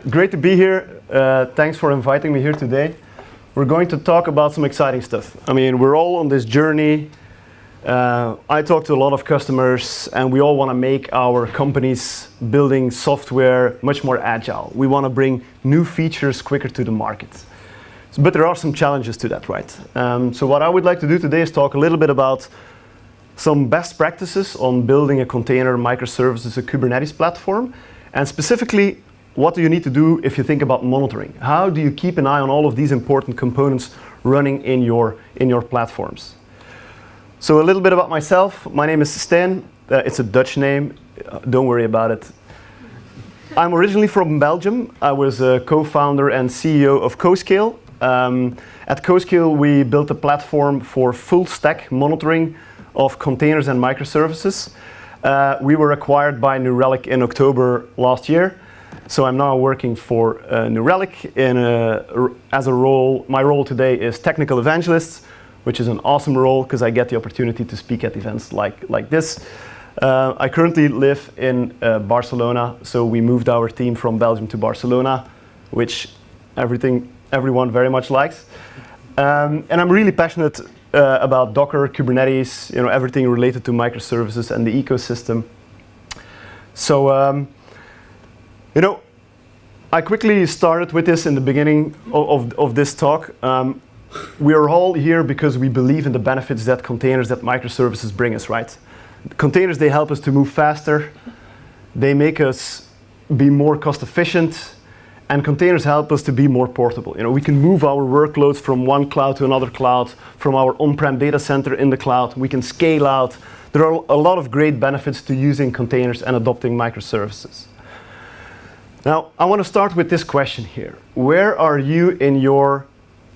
Great to be here. Thanks for inviting me here today. We're going to talk about some exciting stuff. I mean, we're all on this journey. I talk to a lot of customers, and we all want to make our companies building software much more agile. We want to bring new features quicker to the market. But there are some challenges to that, right? So what I would like to do today is talk a little bit about some best practices on building a container, microservices, a Kubernetes platform, and specifically, what do you need to do if you think about monitoring? How do you keep an eye on all of these important components running in your platforms? So a little bit about myself. My name is Stijn. It's a Dutch name. Don't worry about it. I'm originally from Belgium. I was a co-founder and CEO of CoScale. At CoScale, we built a platform for full stack monitoring of containers and microservices. We were acquired by Relic in October last year. So I'm now working for Relic as a role. My role today is Technical Evangelist, which is an awesome role because I get the opportunity to speak at events like this. I currently live in Barcelona, so we moved our team from Belgium to Barcelona, which everyone very much likes. And I'm really passionate about Docker, Kubernetes, everything related to microservices and the ecosystem. So. I quickly started with this in the beginning of this talk. We are all here because we believe in the benefits that containers, that microservices bring us, right? Containers, they help us to move faster. They make us be more cost efficient. And containers help us to be more portable. We can move our workloads from one cloud to another cloud, from our on-prem data center in the cloud. We can scale out. There are a lot of great benefits to using containers and adopting microservices. Now, I want to start with this question here. Where are you in your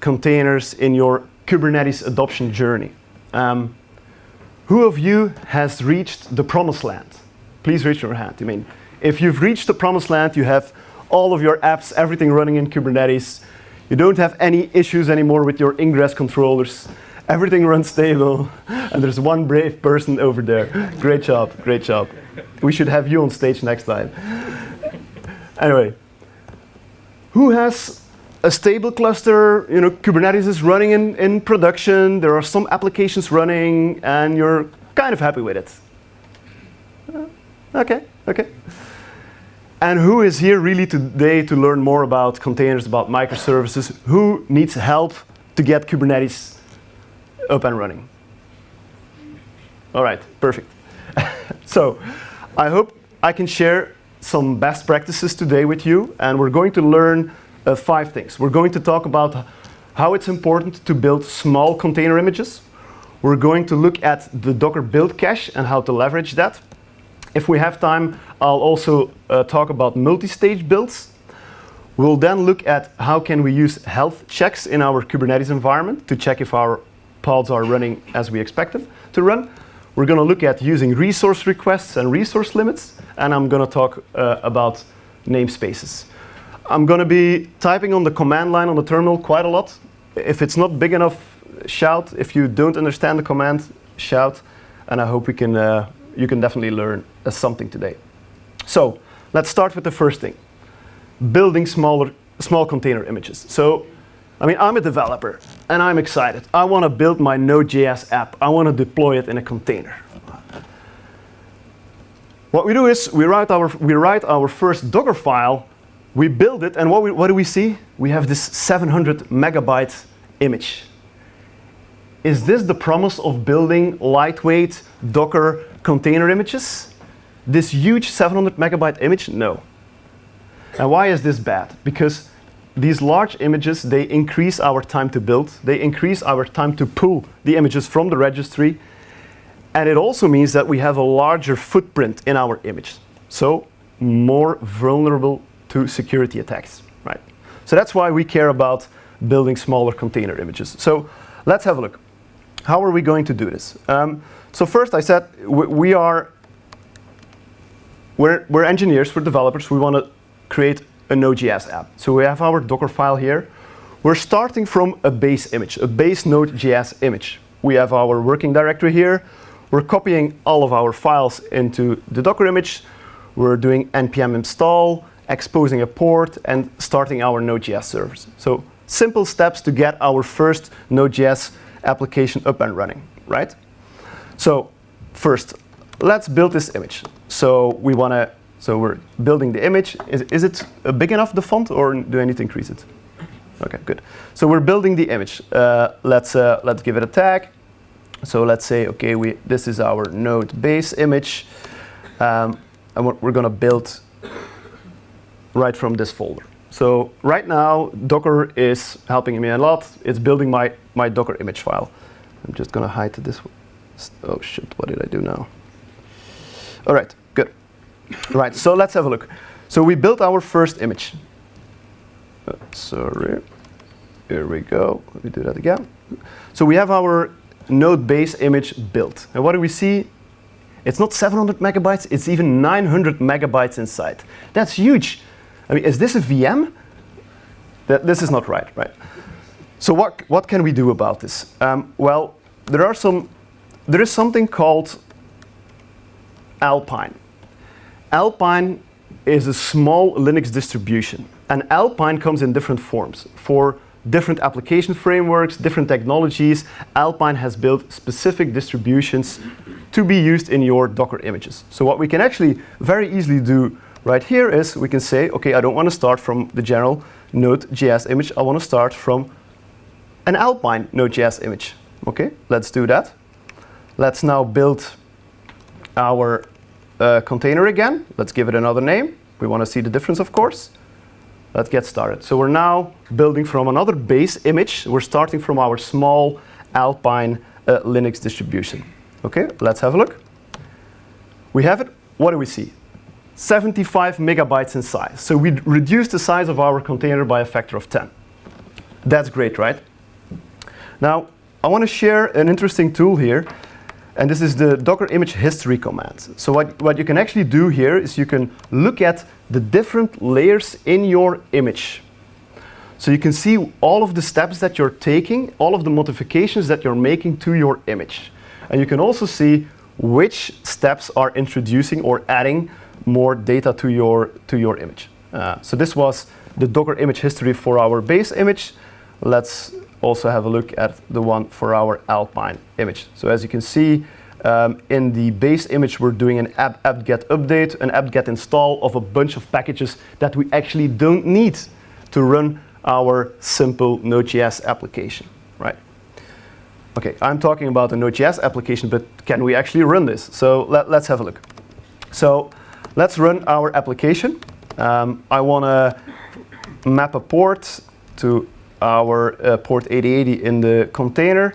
containers, in your Kubernetes adoption journey? Who of you has reached the promised land? Please raise your hand. If you've reached the promised land, you have all of your apps, everything running in Kubernetes. You don't have any issues anymore with your ingress controllers. Everything runs stable, and there's one brave person over there. Great job, great job. We should have you on stage next time. Anyway, who has a stable cluster? Kubernetes is running in production. There are some applications running, and you're kind of happy with it. Okay. And who is here really today to learn more about containers, about microservices? Who needs help to get Kubernetes up and running? All right, perfect. So I hope I can share some best practices today with you, and we're going to learn 5 things. We're going to talk about how it's important to build small container images. We're going to look at the Docker build cache and how to leverage that. If we have time, I'll also talk about multi-stage builds. We'll then look at how can we use health checks in our Kubernetes environment to check if our pods are running as we expect them to run. We're going to look at using resource requests and resource limits, and I'm going to talk about namespaces. I'm going to be typing on the command line on the terminal quite a lot. If it's not big enough, shout. If you don't understand the command, shout, and I hope you can definitely learn something today. So let's start with the first thing, building small container images. So I'm a developer, and I'm excited. I want to build my Node.js app. I want to deploy it in a container. What we do is we write our first Docker file, we build it, and what do we see? We have this 700 megabyte image. Is this the promise of building lightweight Docker container images? This huge 700 megabyte image? No. And why is this bad? Because these large images, they increase our time to build. They increase our time to pull the images from the registry. And it also means that we have a larger footprint in our image. So more vulnerable to security attacks, right? So that's why we care about building smaller container images. So let's have a look. How are we going to do this? So first I said we're engineers, we're developers. We want to create a Node.js app. So we have our Docker file here. We're starting from a base image, a base Node.js image. We have our working directory here. We're copying all of our files into the Docker image. We're doing npm install, exposing a port, and starting our Node.js servers. So simple steps to get our first Node.js application up and running, right? So first, let's build this image. So we're building the image. Is it big enough, the font, or do I need to increase it? Okay, good. So we're building the image. Let's give it a tag. So let's say, okay, this is our node base image, and we're going to build right from this folder. So right now, Docker is helping me a lot. It's building my Docker image file. I'm just going to hide this. Oh shit! What did I do now? All right, good. Right, so let's have a look. So we built our first image. Sorry. Here we go. Let me do that again. So we have our node base image built. And what do we see? It's not 700 megabytes, it's even 900 megabytes inside. That's huge. I mean, is this a VM? This is not right, right? So what can we do about this? Well, there is something called Alpine. Alpine is a small Linux distribution. And Alpine comes in different forms. For different application frameworks, different technologies, Alpine has built specific distributions to be used in your Docker images. So what we can actually very easily do right here is we can say, okay, I don't want to start from the general Node.js image. I want to start from an Alpine Node.js image. Okay, let's do that. Let's now build our container again. Let's give it another name. We want to see the difference, of course. Let's get started. So we're now building from another base image. We're starting from our small Alpine Linux distribution. Okay, let's have a look. We have it. What do we see? 75 megabytes in size. So we reduced the size of our container by a factor of 10. That's great, right? Now, I want to share an interesting tool here. And this is the Docker image history command. So what you can actually do here is you can look at the different layers in your image. So you can see all of the steps that you're taking, all of the modifications that you're making to your image. And you can also see which steps are introducing or adding more data to your image. So this was the Docker image history for our base image. Let's also have a look at the one for our Alpine image. So as you can see, in the base image, we're doing an apt-get update, an apt-get install of a bunch of packages that we actually don't need to run our simple Node.js application, right? Okay, I'm talking about a Node.js application, but can we actually run this? So let's have a look. So let's run our application. I want to map a port to our port 8080 in the container,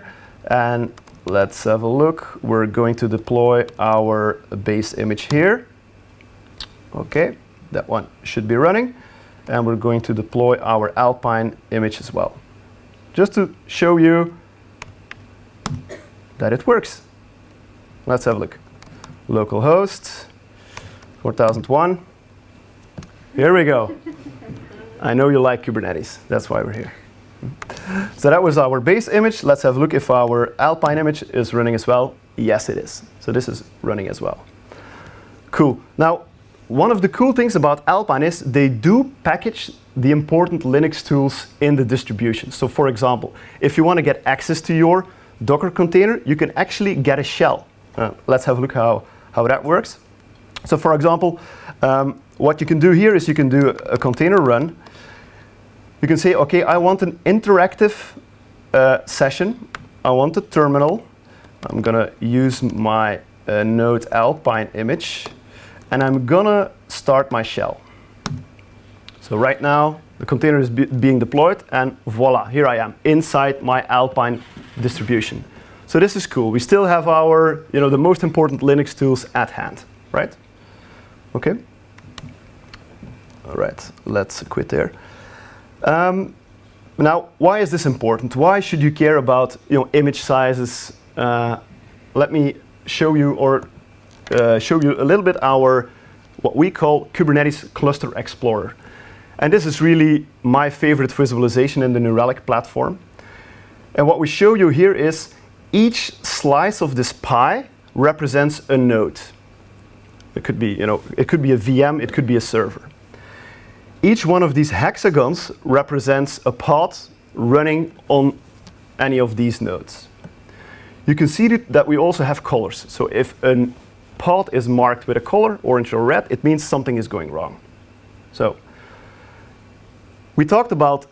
and let's have a look. We're going to deploy our base image here. Okay, that one should be running, and we're going to deploy our Alpine image as well, just to show you that it works. Let's have a look. Localhost 4001. Here we go. I know you like Kubernetes. That's why we're here. So that was our base image. Let's have a look if our Alpine image is running as well. Yes, it is. So this is running as well. Cool. Now, one of the cool things about Alpine is they do package the important Linux tools in the distribution. So for example, if you want to get access to your Docker container, you can actually get a shell. Let's have a look how that works. So for example, what you can do here is you can do a container run. You can say, okay, I want an interactive session. I want a terminal. I'm going to use my Node Alpine image, and I'm going to start my shell. So right now, the container is being deployed, and voila, here I am inside my Alpine distribution. So this is cool. We still have our, the most important Linux tools at hand, right? Okay. All right, let's quit there. Now, why is this important? Why should you care about image sizes? Let me show you a little bit what we call Kubernetes Cluster Explorer. And this is really my favorite visualization in the new Relic platform. And what we show you here is each slice of this pie represents a node. It could be, it could be a VM, it could be a server. Each one of these hexagons represents a pod running on any of these nodes. You can see that we also have colors. So if a pod is marked with a color, orange or red, it means something is going wrong. So we talked about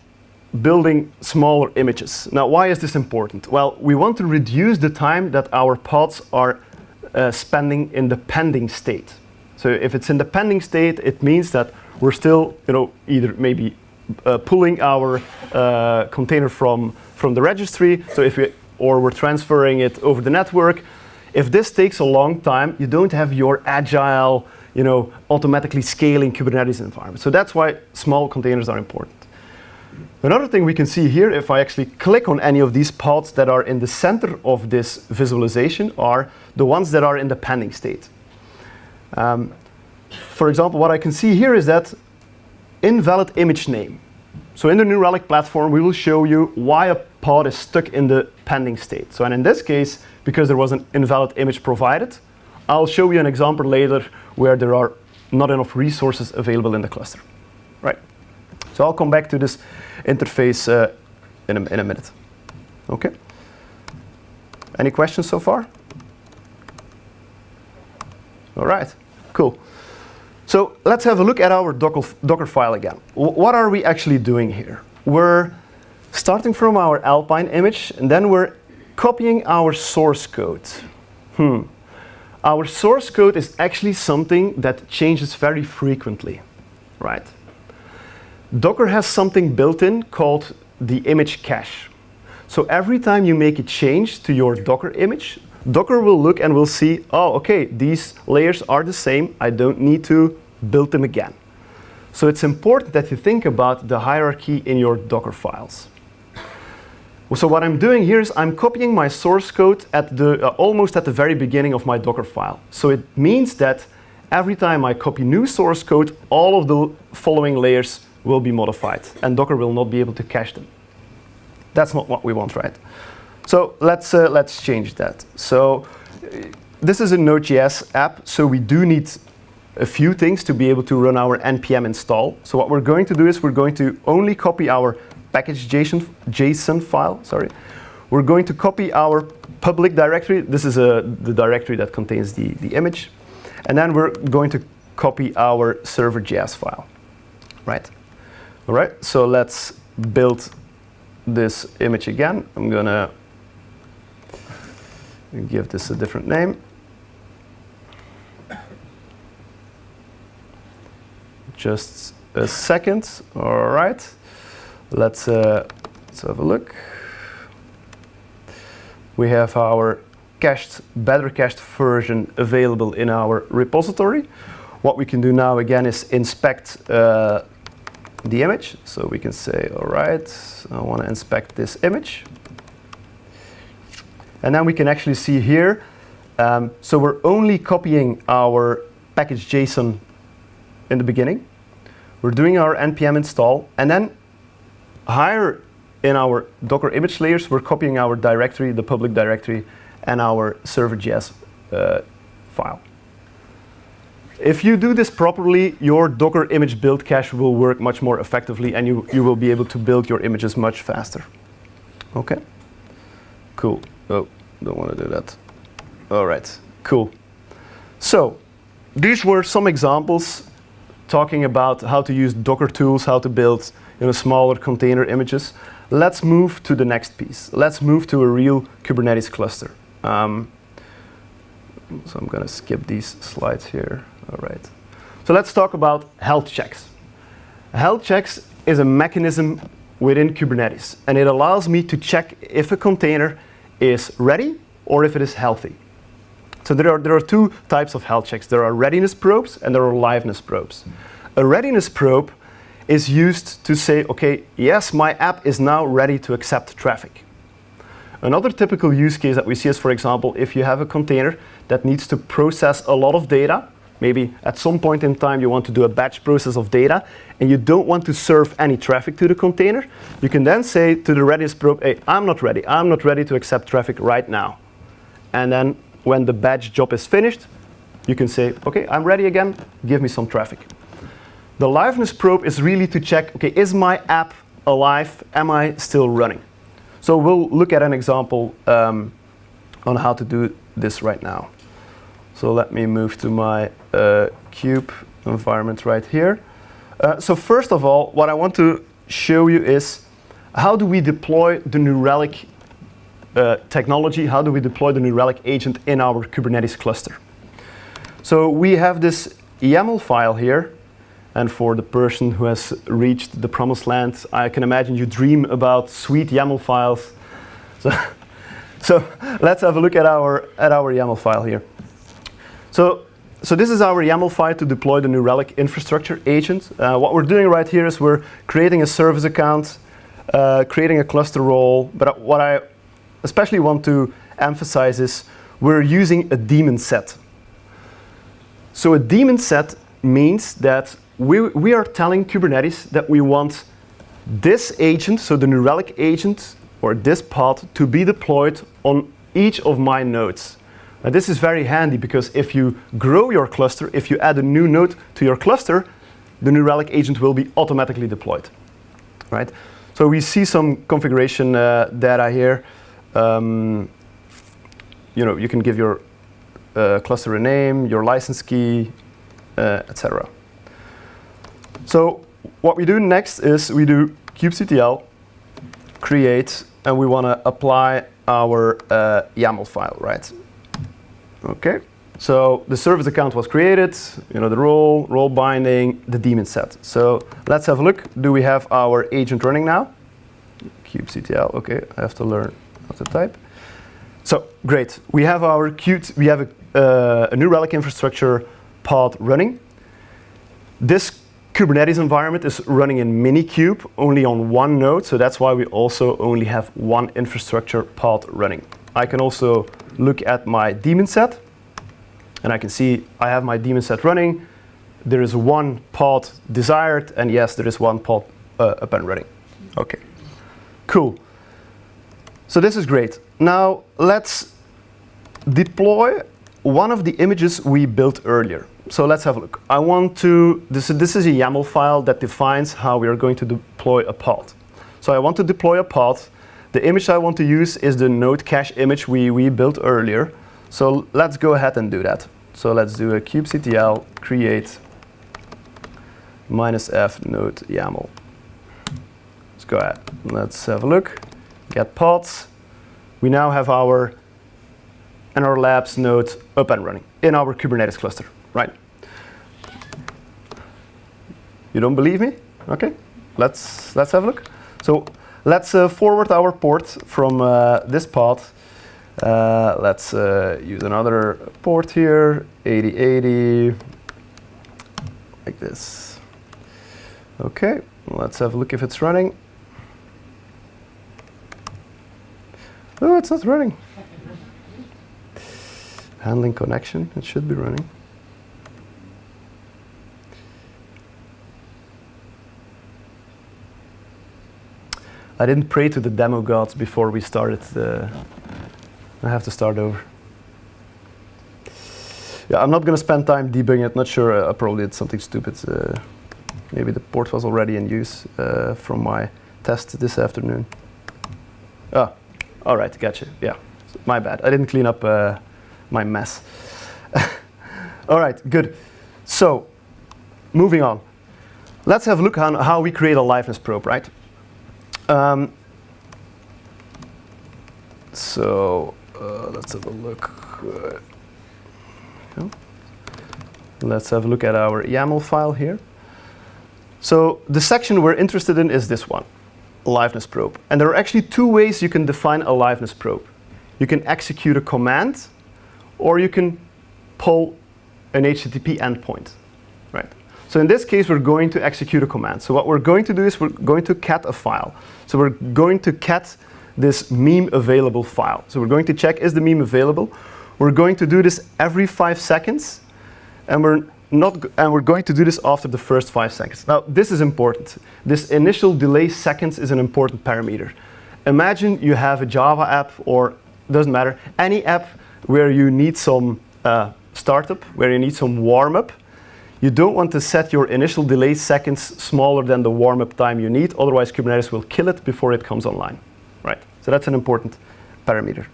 building smaller images. Now, why is this important? Well, we want to reduce the time that our pods are spending in the pending state. So if it's in the pending state, it means that we're still, either maybe pulling our container from the registry. So or we're transferring it over the network. If this takes a long time, you don't have your agile, automatically scaling Kubernetes environment. So that's why small containers are important. Another thing we can see here, if I actually click on any of these pods that are in the center of this visualization, are the ones that are in the pending state. For example, what I can see here is that invalid image name. So in the new Relic platform, we will show you why a pod is stuck in the pending state. So, and in this case, because there was an invalid image provided, I'll show you an example later where there are not enough resources available in the cluster. Right. So I'll come back to this interface in a minute. Okay. Any questions so far? All right. Cool. So let's have a look at our Docker file again. What are we actually doing here? We're starting from our Alpine image, and then we're copying our source code. Our source code is actually something that changes very frequently, right? Docker has something built in called the image cache. So every time you make a change to your Docker image, Docker will look and will see, oh, okay, these layers are the same. I don't need to build them again. So it's important that you think about the hierarchy in your Docker files. So what I'm doing here is I'm copying my source code at almost at the very beginning of my Docker file. So it means that every time I copy new source code, all of the following layers will be modified, and Docker will not be able to cache them. That's not what we want, right? So let's change that. So this is a Node.js app, so we do need a few things to be able to run our npm install. So what we're going to do is we're going to only copy our package JSON file. Sorry, we're going to copy our public directory. This is the directory that contains the image, and then we're going to copy our server.js file. Right. All right. So let's build this image again. I'm gonna give this a different name. Just a second. All right. Let's have a look. We have our better cached version available in our repository. What we can do now again is inspect the image. So we can say, all right, I want to inspect this image. And then we can actually see here, so we're only copying our package JSON in the beginning. We're doing our npm install, and then higher in our Docker image layers, we're copying our directory, the public directory, and our server.js file. If you do this properly, your Docker image build cache will work much more effectively, and you will be able to build your images much faster. Okay? Cool. Oh, don't want to do that. All right, cool. So these were some examples talking about how to use Docker tools, how to build smaller container images. Let's move to the next piece. Let's move to a real Kubernetes cluster. So I'm going to skip these slides here. All right. So let's talk about health checks. Health checks is a mechanism within Kubernetes, and it allows me to check if a container is ready or if it is healthy. So there are two types of health checks. There are readiness probes and there are liveness probes. A readiness probe is used to say, okay, yes, my app is now ready to accept traffic. Another typical use case that we see is, for example, if you have a container that needs to process a lot of data, maybe at some point in time you want to do a batch process of data and you don't want to serve any traffic to the container, you can then say to the readiness probe, hey, I'm not ready to accept traffic right now. And then when the batch job is finished, you can say, okay, I'm ready again, give me some traffic. The liveness probe is really to check, okay, is my app alive? Am I still running? So we'll look at an example on how to do this right now. So let me move to my Kube environment right here. So first of all, what I want to show you is how do we deploy the New Relic technology? How do we deploy the New Relic agent in our Kubernetes cluster? So we have this YAML file here. And for the person who has reached the promised land, I can imagine you dream about sweet YAML files. So let's have a look at our YAML file here. So this is our YAML file to deploy the New Relic infrastructure agent. What we're doing right here is we're creating a service account, creating a cluster role. But what I especially want to emphasize is we're using a daemon set. So a daemon set means that we are telling Kubernetes that we want this agent, so the New Relic agent, or this pod, to be deployed on each of my nodes. Now this is very handy because if you grow your cluster, if you add a new node to your cluster, the New Relic agent will be automatically deployed, right? So we see some configuration data here. You know, you can give your cluster a name, your license key, etc. So what we do next is we do kubectl create, and we want to apply our YAML file, right? Okay. So the service account was created, you know, the role binding, the daemon set. So let's have a look. Do we have our agent running now? kubectl. Okay, I have to learn how to type. So great. We have our we have a New Relic infrastructure pod running. This Kubernetes environment is running in Minikube, only on one node, so that's why we also only have one infrastructure pod running. I can also look at my daemon set, and I can see I have my daemon set running. There is one pod desired, and yes, there is one pod up and running. Okay, cool. So this is great. Now let's deploy one of the images we built earlier. So let's have a look. I want to, this is a YAML file that defines how we are going to deploy a pod. So I want to deploy a pod. The image I want to use is the node cache image we built earlier. So let's go ahead and do that. So let's do a kubectl create -f node YAML. Let's go ahead. Let's have a look. Get pods. We now have our NR Labs node up and running in our Kubernetes cluster, right? You don't believe me? Okay, let's have a look. So let's forward our port from this pod. Let's use another port here, 8080, like this. Okay, let's have a look if it's running. Oh, it's not running. Handling connection, it should be running. I didn't pray to the demo gods before we started. I have to start over. Yeah, I'm not going to spend time debugging it. Not sure. I probably did something stupid. Maybe the port was already in use from my test this afternoon. Ah, all right, gotcha. Yeah, my bad. I didn't clean up my mess. All right, good. So, moving on. Let's have a look on how we create a liveness probe, right? Let's have a look. Let's have a look at our YAML file here. So the section we're interested in is this one, liveness probe. And there are actually two ways you can define a liveness probe. You can execute a command, or you can pull an HTTP endpoint, right? So in this case, we're going to execute a command. So what we're going to do is we're going to cat a file. So we're going to cat this meme available file. So we're going to check, is the meme available? We're going to do this every 5 seconds, and we're going to do this after the first 5 seconds. Now, this is important. This initial delay seconds is an important parameter. Imagine you have a Java app, or doesn't matter, any app where you need some startup, where you need some warm-up. You don't want to set your initial delay seconds smaller than the warm-up time you need, otherwise Kubernetes will kill it before it comes online. Right. So that's an important parameter.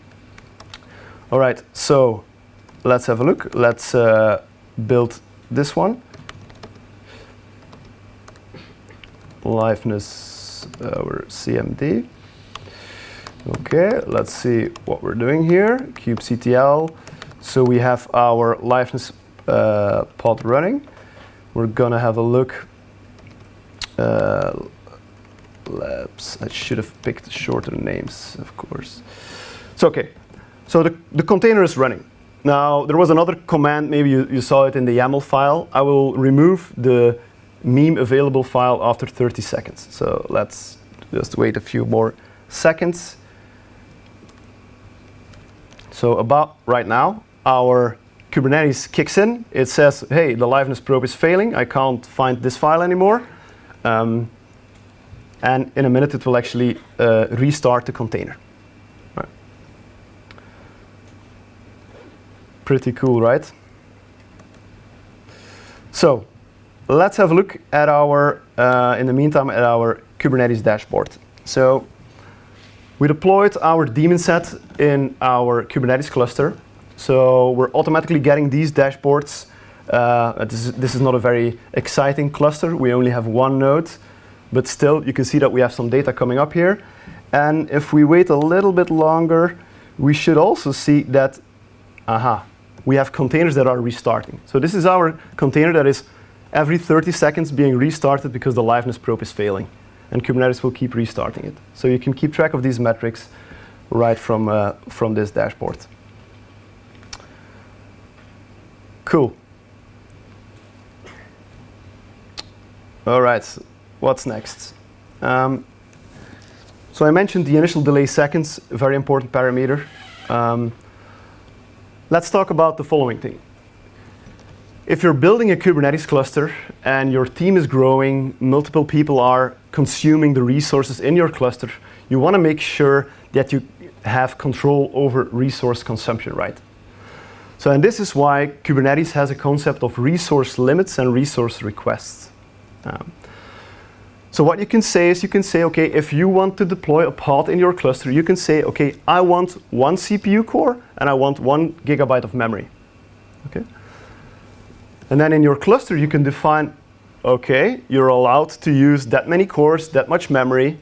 All right, so let's have a look. Let's build this one. Liveness, our CMD. Okay, let's see what we're doing here. kubectl. So we have our liveness pod running. We're gonna have a look. Labs. I should have picked shorter names, of course. So okay, so the container is running. Now there was another command, maybe you saw it in the YAML file. I will remove the meme available file after 30 seconds. So let's just wait a few more seconds. So about right now, our Kubernetes kicks in. It says, hey, the liveness probe is failing. I can't find this file anymore. And in a minute, it will actually restart the container. Right. Pretty cool, right? So let's have a look at our, in the meantime, at our Kubernetes dashboard. So we deployed our daemon set in our Kubernetes cluster. So we're automatically getting these dashboards. This is not a very exciting cluster. We only have one node. But still, you can see that we have some data coming up here. And if we wait a little bit longer, we should also see that, we have containers that are restarting. So this is our container that is every 30 seconds being restarted because the liveness probe is failing. And Kubernetes will keep restarting it. So you can keep track of these metrics right from this dashboard. Cool. All right. What's next? So I mentioned the initial delay seconds, a very important parameter. Let's talk about the following thing. If you're building a Kubernetes cluster and your team is growing, multiple people are consuming the resources in your cluster, you want to make sure that you have control over resource consumption, right? So, and this is why Kubernetes has a concept of resource limits and resource requests. So what you can say is, okay, if you want to deploy a pod in your cluster, you can say, okay, I want 1 CPU core and I want 1 GB of memory. Okay. And then in your cluster, you can define, okay, you're allowed to use that many cores, that much memory,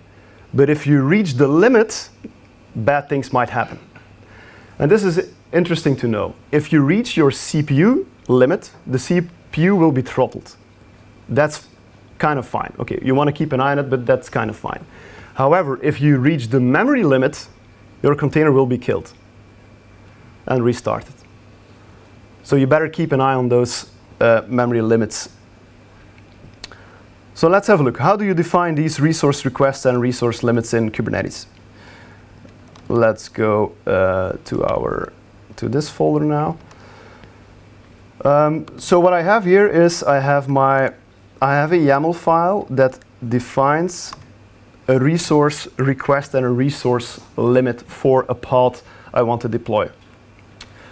but if you reach the limit, bad things might happen. And this is interesting to know. If you reach your CPU limit, the CPU will be throttled. That's kind of fine. Okay, you want to keep an eye on it, but that's kind of fine. However, if you reach the memory limit, your container will be killed and restarted. So you better keep an eye on those memory limits. So let's have a look. How do you define these resource requests and resource limits in Kubernetes? Let's go to this folder now. So what I have here is I have a YAML file that defines a resource request and a resource limit for a pod I want to deploy.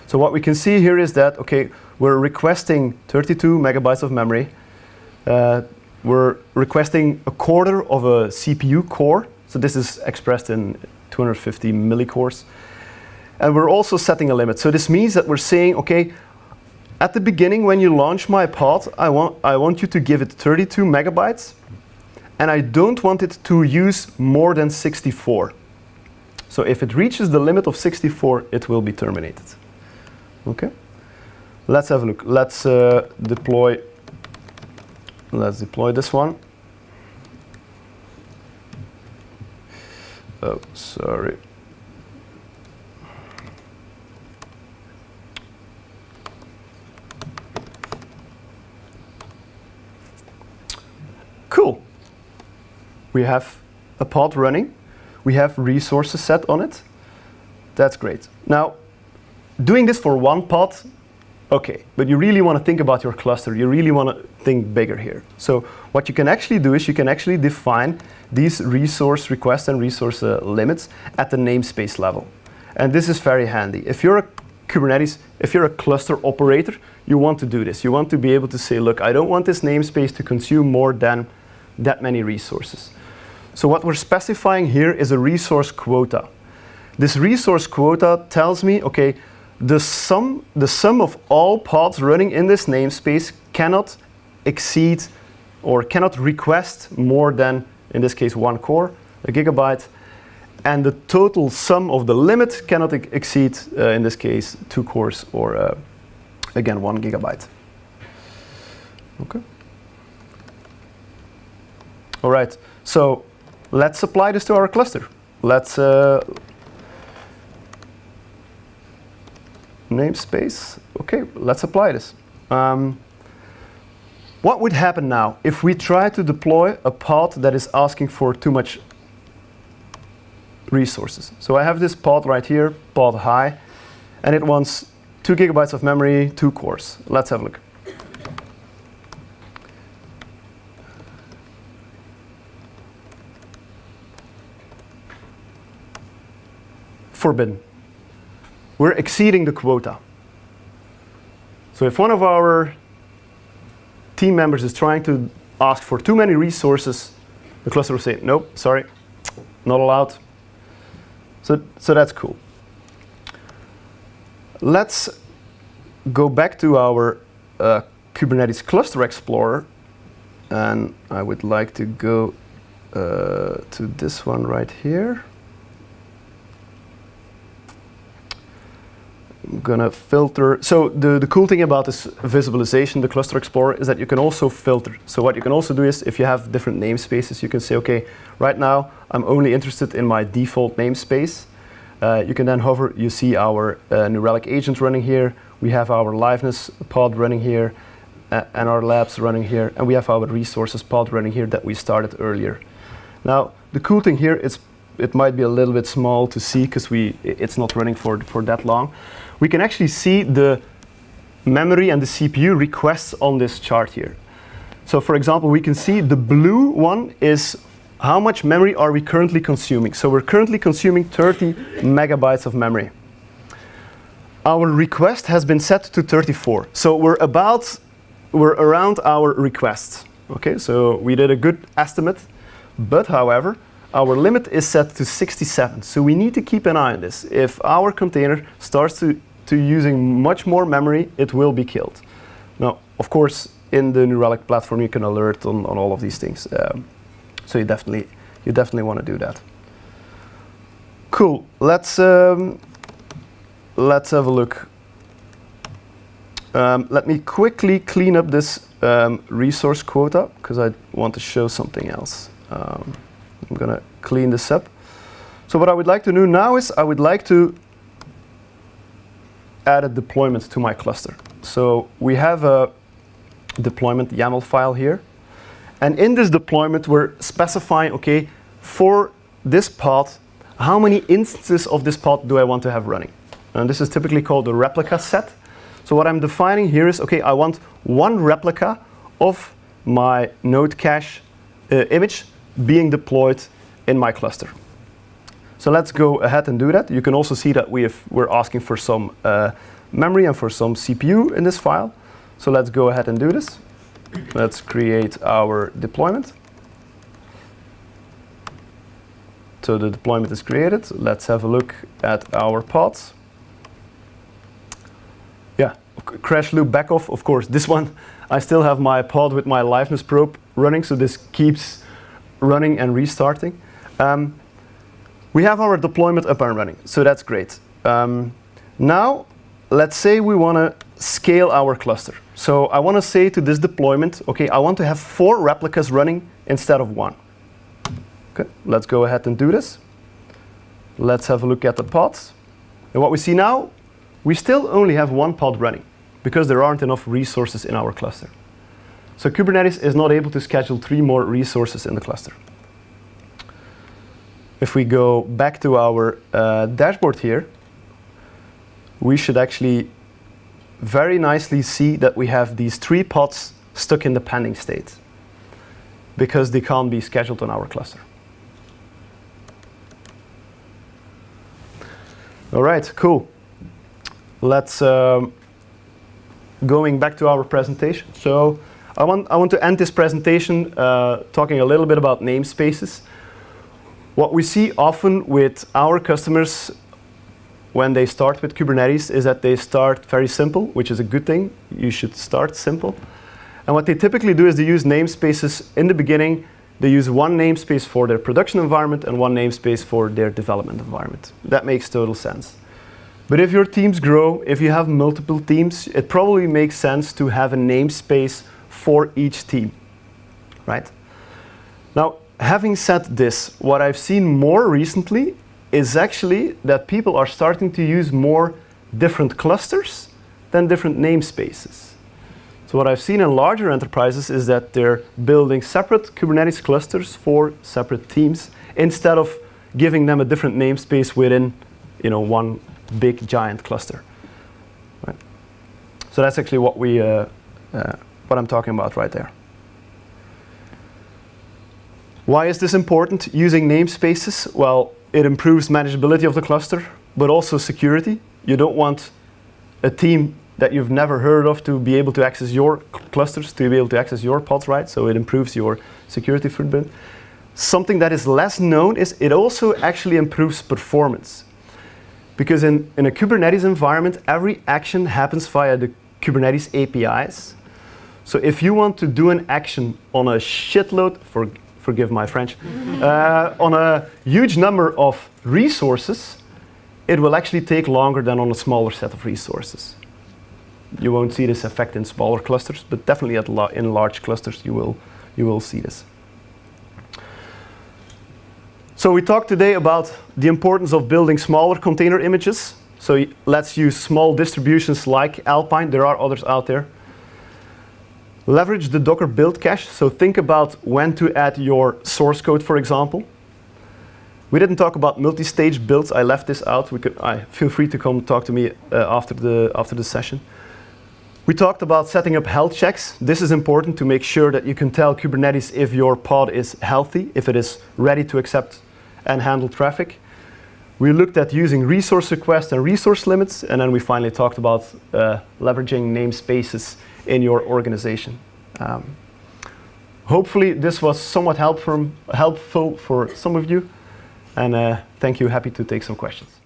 So what we can see here is that, okay, we're requesting 32 megabytes of memory. We're requesting a quarter of a CPU core. So this is expressed in 250 millicores. And we're also setting a limit. So this means that we're saying, okay, at the beginning, when you launch my pod, I want you to give it 32 megabytes, and I don't want it to use more than 64. So if it reaches the limit of 64, it will be terminated. Okay? Let's have a look. Let's deploy this one. Oh, sorry. Cool. We have a pod running. We have resources set on it. That's great. Now, doing this for one pod, okay, but you really want to think about your cluster. You really want to think bigger here. So what you can actually do is you can actually define these resource requests and resource limits at the namespace level. And this is very handy. If you're a Kubernetes, if you're a cluster operator, you want to do this. You want to be able to say, look, I don't want this namespace to consume more than that many resources. So what we're specifying here is a resource quota. This resource quota tells me, okay, the sum of all pods running in this namespace cannot exceed or cannot request more than, in this case, 1 core, a gigabyte, and the total sum of the limit cannot exceed, in this case, 2 cores or, again, 1 gigabyte. Okay. All right, so let's apply this to our cluster. Let's namespace. Okay, let's apply this. What would happen now if we try to deploy a pod that is asking for too much resources? So I have this pod right here, pod high, and it wants 2 gigabytes of memory, 2 cores. Let's have a look. Forbidden. We're exceeding the quota. So if one of our team members is trying to ask for too many resources, the cluster will say, nope, sorry, not allowed. So that's cool. Let's go back to our Kubernetes Cluster Explorer, and I would like to go to this one right here. I'm gonna filter. So the cool thing about this visualization, the Cluster Explorer, is that you can also filter. So what you can also do is, if you have different namespaces, you can say, okay, right now I'm only interested in my default namespace. You can then hover, you see our New Relic agent running here. We have our liveness pod running here, and our labs running here, and we have our resources pod running here that we started earlier. Now, the cool thing here is, it might be a little bit small to see because it's not running for that long. We can actually see the memory and the CPU requests on this chart here. So for example, we can see the blue one is how much memory are we currently consuming. So we're currently consuming 30 megabytes of memory. Our request has been set to 34. So we're around our request. Okay, so we did a good estimate, but however, our limit is set to 67, so we need to keep an eye on this. If our container starts to using much more memory, it will be killed. Now, of course, in the New Relic platform, you can alert on all of these things. So you definitely want to do that. Cool. Let's have a look. Let me quickly clean up this resource quota because I want to show something else. I'm going to clean this up. So what I would like to do now is I would like to add a deployment to my cluster. So we have a deployment YAML file here. And in this deployment, we're specifying, okay, for this pod, how many instances of this pod do I want to have running? And this is typically called the replica set. So what I'm defining here is, okay, I want 1 replica of my node cache image being deployed in my cluster. So let's go ahead and do that. You can also see that we're asking for some memory and for some CPU in this file. So let's go ahead and do this. Let's create our deployment. So the deployment is created. Let's have a look at our pods. Yeah, crash loop back off. Of course, this one, I still have my pod with my liveness probe running, so this keeps running and restarting. We have our deployment up and running, so that's great. Now, let's say we want to scale our cluster. So I want to say to this deployment, okay, I want to have 4 replicas running instead of 1. Okay, let's go ahead and do this. Let's have a look at the pods. And what we see now, we still only have 1 pod running because there aren't enough resources in our cluster. So Kubernetes is not able to schedule 3 more resources in the cluster. If we go back to our dashboard here, we should actually very nicely see that we have these 3 pods stuck in the pending state because they can't be scheduled on our cluster. All right, cool. Let's going back to our presentation. So I want to end this presentation talking a little bit about namespaces. What we see often with our customers when they start with Kubernetes is that they start very simple, which is a good thing. You should start simple. And what they typically do is they use namespaces in the beginning. They use one namespace for their production environment and one namespace for their development environment. That makes total sense. But if your teams grow, if you have multiple teams, it probably makes sense to have a namespace for each team, right? Now, having said this, what I've seen more recently is actually that people are starting to use more different clusters than different namespaces. So what I've seen in larger enterprises is that they're building separate Kubernetes clusters for separate teams instead of giving them a different namespace within, one big giant cluster. Right? So that's actually what I'm talking about right there. Why is this important, using namespaces? Well, it improves manageability of the cluster, but also security. You don't want a team that you've never heard of to be able to access your clusters, to be able to access your pods, right? So it improves your security footprint. Something that is less known is it also actually improves performance. Because in a Kubernetes environment, every action happens via the Kubernetes APIs. So if you want to do an action on a shitload, forgive my French, on a huge number of resources, it will actually take longer than on a smaller set of resources. You won't see this effect in smaller clusters, but definitely in large clusters you will see this. So we talked today about the importance of building smaller container images. So let's use small distributions like Alpine. There are others out there. Leverage the Docker build cache. So think about when to add your source code, for example. We didn't talk about multi-stage builds. I left this out. Feel free to come talk to me after the session. We talked about setting up health checks. This is important to make sure that you can tell Kubernetes if your pod is healthy, if it is ready to accept and handle traffic. We looked at using resource requests and resource limits, and then we finally talked about leveraging namespaces in your organization. Hopefully this was somewhat helpful for some of you, and thank you. Happy to take some questions.